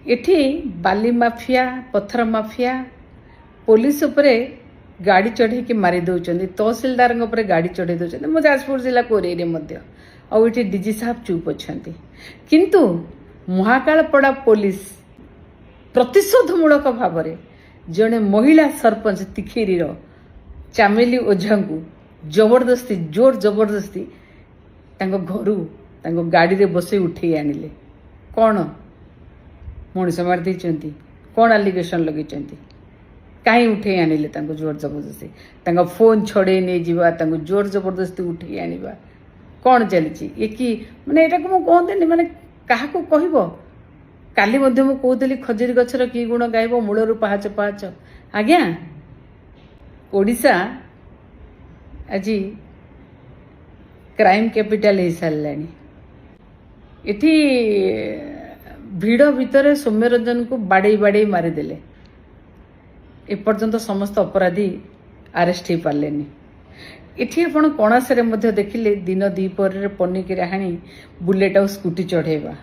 एठी बाली माफिया पत्थर mafia police उपरे गाड़ी चढ़े कि मारी दौरान तहसिलदार गाड़ी चढ़े दौरान मो जाजपुर जिला कोरेरे आउे डीजी साहब चुप अच्छा किंतु महाकालपड़ा पुलिस प्रतिशोधमूलक भाव जड़े महिला सरपंच तिखेरी चामेली ओझा को जबरदस्ती जोर जबरदस्ती घर गाड़ी रे बसई उठे आनिले कौन मनीष मार देती कौन आलिगेसन लगे कहीं उठे आनिले जोर जबरदस्ती फोन छड़े नहीं जीवा जोर जबरदस्ती उठे आनिबा कौन चली ये कि माने एटा को कहते माने क्या कहब काली कहती खजुरी गछर कि गुण गायब मूलर पाहाच पाहाच आज्ञा ओडिशा आज क्राइम कैपिटल हो साराणी इटी भिड़ भितर सौम्यरंजन को बाड़े बाड़े मारिदेले एपर्यंत समस्त अपराधी अरेस्ट हो पारे इटी आपण कणासरे देखिले दिन दीपर पनिकी हाणी बुलेट आ स्कूटी चढ़ेवा